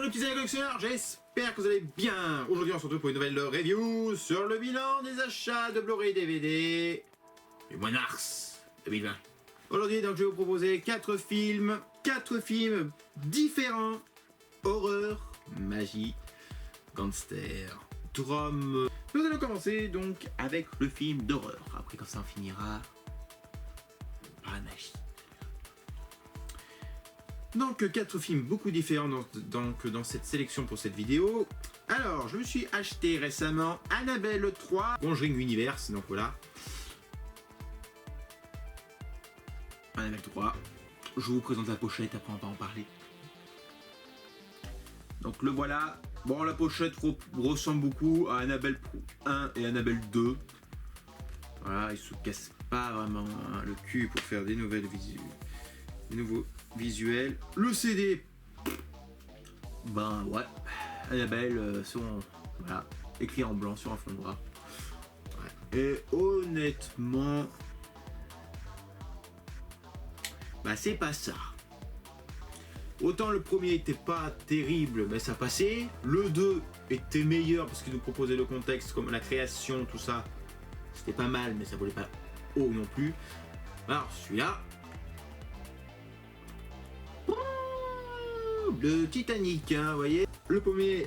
les petits amis collectionneurs, j'espère que vous allez bien. Aujourd'hui on se retrouve pour une nouvelle review sur le bilan des achats de Blu-ray DVD du mois de mars 2020. Aujourd'hui donc je vais vous proposer 4 films différents. Horreur, magie, gangster, drum. Nous allons commencer donc avec le film d'horreur. Après quand ça en finira par la magie. Donc 4 films beaucoup différents dans cette sélection pour cette vidéo. Alors je me suis acheté récemment Annabelle 3, Conjuring Universe, donc voilà. Annabelle 3, je vous présente la pochette, après on va en parler. Donc le voilà, bon la pochette ressemble beaucoup à Annabelle 1 et Annabelle 2. Voilà, ils se cassent pas vraiment le cul pour faire des nouveaux visuels. Le CD, ben ouais, Annabelle voilà, écrit en blanc sur un fond noir. Ouais. Et honnêtement, bah c'est pas ça. Autant le premier était pas terrible, mais ça passait. Le 2 était meilleur parce qu'il nous proposait le contexte, comme la création, tout ça. C'était pas mal, mais ça volait pas haut non plus. Alors celui-là, le Titanic, hein, vous voyez. Le premier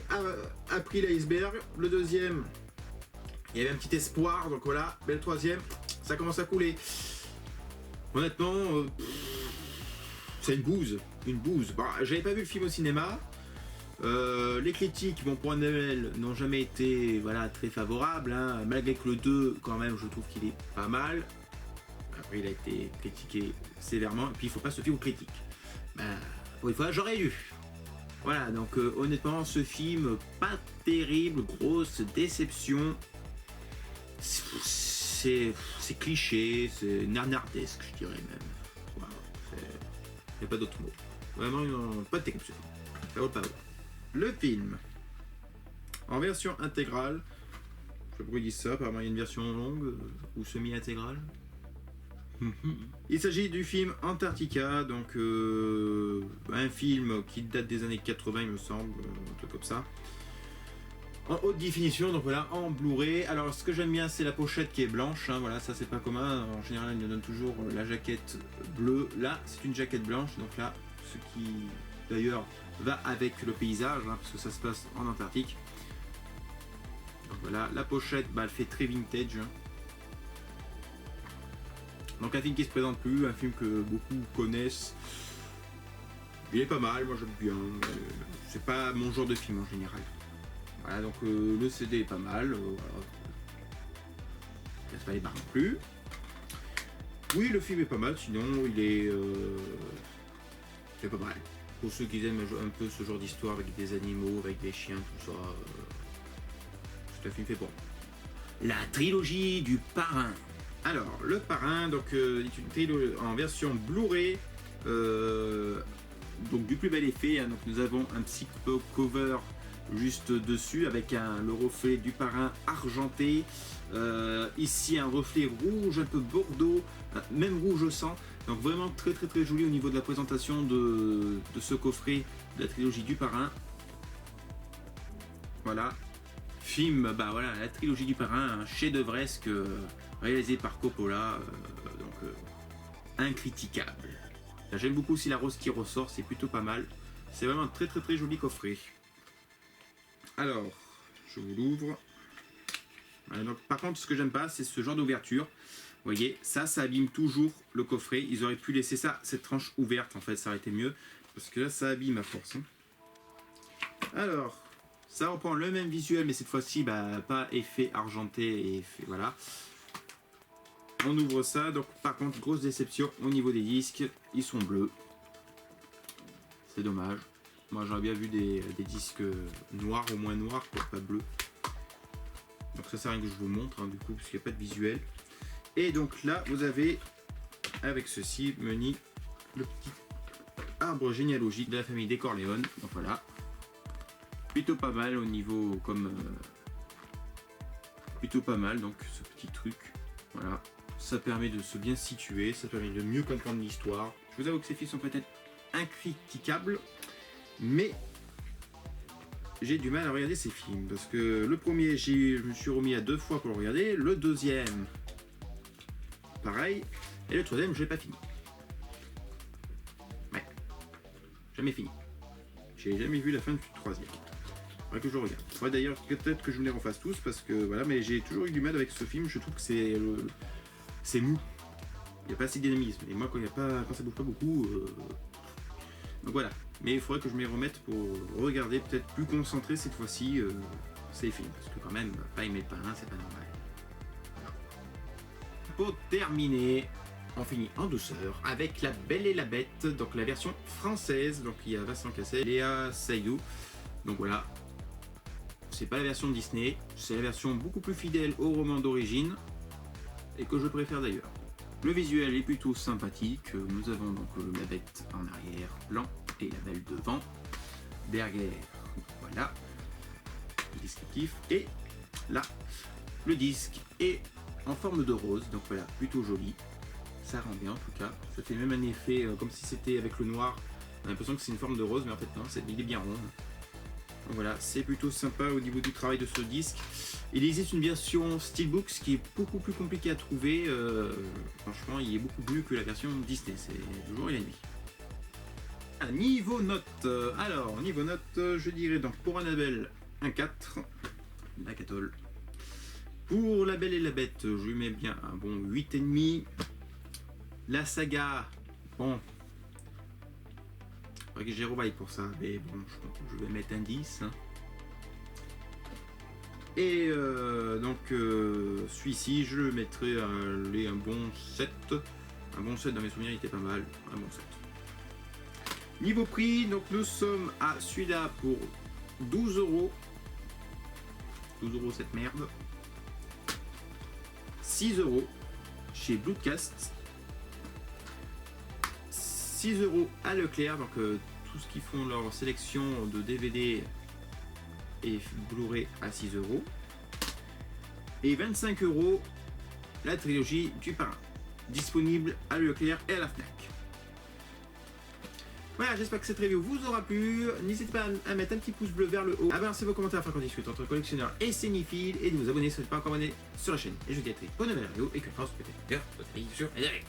a pris l'iceberg. Le deuxième, il y avait un petit espoir, donc voilà. Mais le troisième, ça commence à couler. Honnêtement, c'est une bouse. Bon, j'avais pas vu le film au cinéma. Les critiques, bon, pour Annabelle, n'ont jamais été voilà, très favorables, hein, malgré que le 2, quand même, je trouve qu'il est pas mal. Après, il a été critiqué sévèrement. Et puis, il faut pas se fier aux critiques. Ben, pour une fois, j'aurais dû. Voilà, donc honnêtement, ce film, pas terrible, grosse déception. C'est cliché, c'est narnardesque, je dirais même. Voilà, il n'y a pas d'autre mot. Vraiment, pas de terrible ce film. Ça vaut pas. Le film, en version intégrale, je sais pas pourquoi ils disent ça, apparemment il y a une version longue ou semi-intégrale. Il s'agit du film Antarctica, donc un film qui date des années 80 il me semble, un truc comme ça. En haute définition, donc voilà, en Blu-ray. Alors ce que j'aime bien c'est la pochette qui est blanche, hein, voilà, ça c'est pas commun, en général ils nous donnent toujours la jaquette bleue. Là c'est une jaquette blanche, donc là, ce qui d'ailleurs va avec le paysage, hein, parce que ça se passe en Antarctique. Donc voilà, la pochette, bah, elle fait très vintage. Hein. Donc un film qui se présente plus, un film que beaucoup connaissent. Il est pas mal, moi j'aime bien. C'est pas mon genre de film en général. Voilà, donc le CD est pas mal. Voilà. Je laisse pas les barres non plus. Oui, le film est pas mal, sinon il est pas mal. Pour ceux qui aiment un peu ce genre d'histoire avec des animaux, avec des chiens, tout ça, c'est un film fait pour. La trilogie du parrain. Alors, le parrain, donc est une trilogie en version Blu-ray, donc du plus bel effet. Hein, donc nous avons un petit cover juste dessus avec le reflet du parrain argenté. Ici un reflet rouge, un peu bordeaux, même rouge au sang. Donc vraiment très joli au niveau de la présentation de ce coffret de la trilogie du parrain. Voilà. Film, bah voilà, la trilogie du parrain, un chef-d'œuvresque réalisé par Coppola, donc incritiquable. J'aime beaucoup aussi la rose qui ressort, c'est plutôt pas mal. C'est vraiment un très joli coffret. Alors, je vous l'ouvre. Voilà, donc, par contre, ce que j'aime pas, c'est ce genre d'ouverture. Vous voyez, ça abîme toujours le coffret. Ils auraient pu laisser ça, cette tranche ouverte, en fait, ça aurait été mieux. Parce que là, ça abîme à force. Hein. Alors, ça reprend le même visuel, mais cette fois-ci, bah, pas effet argenté et effet, voilà. On ouvre ça, donc par contre, grosse déception au niveau des disques, ils sont bleus. C'est dommage. Moi, j'aurais bien vu des disques noirs, au moins noirs, quoi, pas bleus. Donc ça sert à rien que je vous montre, hein, du coup, parce qu'il n'y a pas de visuel. Et donc là, vous avez, avec ceci, menu, le petit arbre généalogique de la famille des Corleone. Donc voilà. Plutôt pas mal au niveau, comme... plutôt pas mal, donc ce petit truc. Voilà. Ça permet de se bien situer, ça permet de mieux comprendre l'histoire. Je vous avoue que ces films sont peut-être incritiquables, mais j'ai du mal à regarder ces films. Parce que le premier, je me suis remis à 2 fois pour le regarder. Le deuxième, pareil. Et le troisième, je l'ai pas fini. Ouais. Jamais fini. J'ai jamais vu la fin du troisième. Faudrait que je le regarde. Ouais, d'ailleurs, peut-être que je me les refasse tous parce que voilà, mais j'ai toujours eu du mal avec ce film. Je trouve que c'est mou. Il n'y a pas assez de dynamisme. Et moi, quand ça bouge pas beaucoup, donc voilà. Mais il faudrait que je m'y remette pour regarder peut-être plus concentré cette fois-ci ces films. Parce que quand même, pas aimer le parrain, c'est pas normal. Pour terminer, on finit en douceur avec La Belle et la Bête, donc la version française. Donc il y a Vincent Cassel, Léa Seydoux. Donc voilà. C'est pas la version Disney, c'est la version beaucoup plus fidèle au roman d'origine et que je préfère d'ailleurs. Le visuel est plutôt sympathique. Nous avons donc la bête en arrière-plan et la belle devant. Derrière, voilà, le descriptif. Et là, le disque est en forme de rose, donc voilà, plutôt joli. Ça rend bien en tout cas. Ça fait même un effet comme si c'était avec le noir. On a l'impression que c'est une forme de rose, mais en fait non, il est bien rond. Donc voilà, c'est plutôt sympa au niveau du travail de ce disque. Il existe une version Steelbook qui est beaucoup plus compliquée à trouver. Franchement, il est beaucoup mieux que la version Disney. C'est le jour et la nuit. Niveau note. Alors, niveau note, je dirais donc pour Annabelle, un 4. La catole. Pour La Belle et la Bête, je lui mets bien un bon 8,5. La saga, bon. Faudrait que j'y revaille pour ça, mais bon, je vais mettre un 10. Hein. Et donc, celui-ci, je le mettrai un bon 7. Un bon 7, dans mes souvenirs, il était pas mal. Un bon 7. Niveau prix, donc nous sommes à celui-là pour 12 €. 12 € cette merde. 6 € chez Bloodcast. 6 € à Leclerc, donc tout ce qui font leur sélection de DVD et Blu-ray à 6 €. Et 25 € la trilogie du parrain, disponible à Leclerc et à la Fnac. Voilà, j'espère que cette review vous aura plu. N'hésitez pas à mettre un petit pouce bleu vers le haut, à balancer vos commentaires afin qu'on discute entre collectionneurs et cinéphiles, et de vous abonner si vous n'êtes pas encore abonné sur la chaîne. Et je vous dis à très bonne nouvelle vidéo et que force peut-être votre vie sur les